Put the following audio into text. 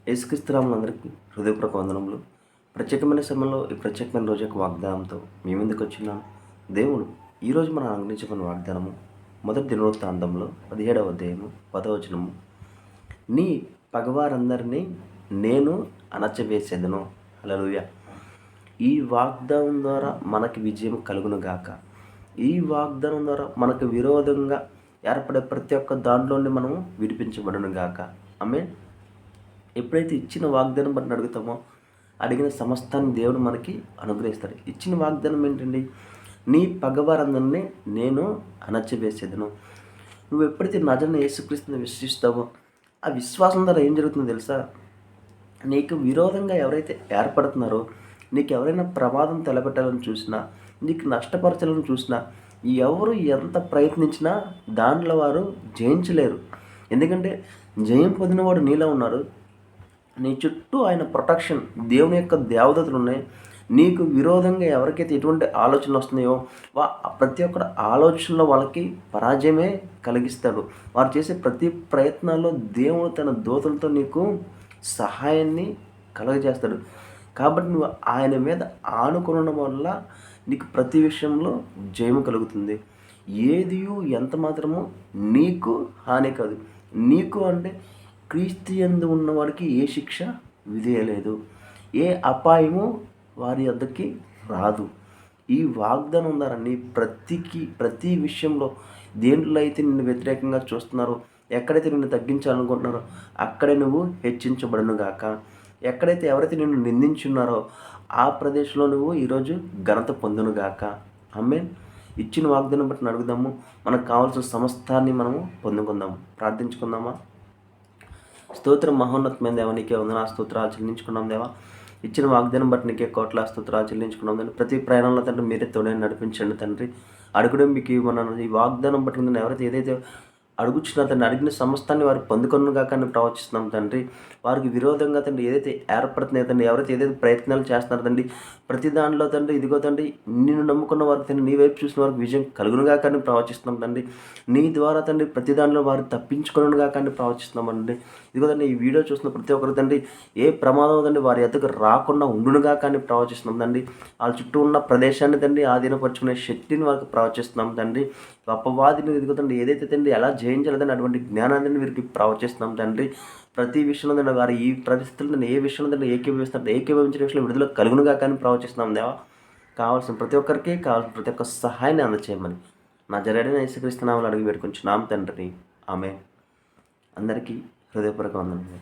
యేసుక్రీస్తునామములందరికీ హృదయపూర్వక వందనములు. ప్రత్యేకమైన సమయంలో ఈ ప్రత్యేకమైన రోజు యొక్క వాగ్దానంతో మీ ముందుకు వచ్చినాను. దేవుడు ఈరోజు మనం అందించుకున్న వాగ్దానము మొదటి దినవృత్తాంతంలో 17వ అధ్యాయము 10వ వచనము. నీ పగవారందరినీ నేను అణచివేసేదను. హల్లెలూయా. ఈ వాగ్దానం ద్వారా మనకి విజయం కలుగును గాక. ఈ వాగ్దానం ద్వారా మనకు విరోధంగా ఏర్పడే ప్రతి ఒక్క దాంట్లో నుండి మనము విడిపించబడును గాక. ఆమేన్. ఎప్పుడైతే ఇచ్చిన వాగ్దానం బట్టి అడుగుతామో అడిగిన సమస్తాన్ని దేవుడు మనకి అనుగ్రహిస్తాడు. ఇచ్చిన వాగ్దానం ఏంటండి? నీ పగవారందరినీ నేను అణచివేసేదను. నువ్వు ఎప్పుడైతే నజరైన యేసుక్రీస్తుని విశ్వసిస్తావో ఆ విశ్వాసం ద్వారా ఏం జరుగుతుందో తెలుసా? నీకు విరోధంగా ఎవరైతే ఏర్పడుతున్నారో, నీకు ఎవరైనా ప్రమాదం తలపెట్టాలని చూసినా, నీకు నష్టపరచాలని చూసినా, ఎవరు ఎంత ప్రయత్నించినా దాంట్లో వారు జయించలేరు. ఎందుకంటే జయం పొందినవాడు నీలో ఉన్నారు. నీ చుట్టూ ఆయన ప్రొటెక్షన్, దేవుని యొక్క దేవదూతలు ఉన్నాయి. నీకు విరోధంగా ఎవరికైతే ఎటువంటి ఆలోచనలు వస్తున్నాయో ప్రతి ఒక్కరి ఆలోచనలో వాళ్ళకి పరాజయమే కలిగిస్తాడు. వారు చేసే ప్రతి ప్రయత్నాల్లో దేవుడు తన దూతలతో నీకు సహాయాన్ని కలుగజేస్తాడు. కాబట్టి నువ్వు ఆయన మీద ఆనుకోవడం వల్ల నీకు ప్రతి విషయంలో జయము కలుగుతుంది. ఏదియు ఎంత మాత్రము నీకు హాని కాదు. నీకు అంటే క్రీస్తు యందు ఉన్నవాడికి ఏ శిక్ష విధియలేదు, ఏ అపాయము వారి వద్దకి రాదు. ఈ వాగ్దానం ద్వారా నీ ప్రతి విషయంలో దేంట్లో అయితే నిన్ను వ్యతిరేకంగా చూస్తున్నారో, ఎక్కడైతే నిన్ను తగ్గించాలనుకుంటున్నారో అక్కడే నువ్వు హెచ్చించబడును గాక. ఎక్కడైతే ఎవరైతే నిన్ను నిందించున్నారో ఆ ప్రదేశంలో నువ్వు ఈరోజు ఘనత పొందును గాక. ఆమేన్. ఇచ్చిన వాగ్దానం బట్టి అడుగుదాము. మనకు కావాల్సిన సమస్తాన్ని మనము పొందుకుందాము. ప్రార్థించుకుందామా? స్తోత్రం మహోన్నతమైన దేవా, నీకే వందనా స్తోత్రాలు చెల్లించుకున్నాం దేవా. ఇచ్చిన వాగ్దానం బట్టి నీకే కోట్ల స్తోత్రాలు చెల్లించుకున్నాం తండ్రి. ప్రతి ప్రయాణంలో తండ్రి మీరే తోడే నడిపించండి తండ్రి. అడుగుడం మీకు ఇవ్వమన్నాను. ఈ వాగ్దానం బట్టి ఎవరైతే ఏదైతే అడుగుచున్నా తండ్రి, అడిగిన సమస్తాన్ని వారు పొందుకొనుగా కానీ ప్రవచిస్తున్నాం తండ్రి. వారికి విరోధంగా తండ్రి ఏదైతే ఏర్పడుతున్నాయో తండ్రి, ఎవరైతే ఏదైతే ప్రయత్నాలు చేస్తున్నారో తండ్రి, ప్రతి దాంట్లో తండ్రి ఇదిగో తండ్రి నిన్ను నమ్ముకున్న వారికి తండ్రి, నీ వైపు చూసిన వారికి విజయం కలుగునుగా కానీ ప్రవచిస్తున్నాం తండ్రి. నీ ద్వారా తండ్రి ప్రతి దాంట్లో వారు తప్పించుకొనుగా కానీ ప్రవచిస్తున్నాం అండి. ఇదిగో తండ్రి ఈ వీడియో చూస్తున్న ప్రతి ఒక్కరు తండ్రి ఏ ప్రమాదం తండ్రి వారి ఎద్దకు రాకుండా ఉండునుగా కానీ ప్రవచిస్తున్నాం తండ్రి. వాళ్ళ చుట్టూ ఉన్న ప్రదేశాన్ని తండ్రి ఆధీనపరుచుకునే శక్తిని వారికి ప్రవచిస్తున్నాం తండ్రి. అపవాదిని ఇదిగో తండ్రి ఏదైతే తండ్రి ఎలా జయించాలని అటువంటి జ్ఞానాన్ని వీరికి ప్రవచిస్తున్నాం తండ్రి. ప్రతి విషయంలో తండ్రి వారు ఈ పరిస్థితుల్లో ఏ విషయంలో తండ్రి ఏకీభవించిన విషయంలో విడుదల కలుగునుగా కానీ ప్రవచిస్తున్నాం దేవా. కావాల్సిన ప్రతి ఒక్కరికి కావాల్సిన ప్రతి ఒక్క సహాయాన్ని అందచేయమని నజరేయుడైన యేసుక్రీస్తు నామములో అడిగి పెట్టుకుంటున్నాం తండ్రి. ఆమేన్. అందరికీ హృదయపూర్వక వందనాలు.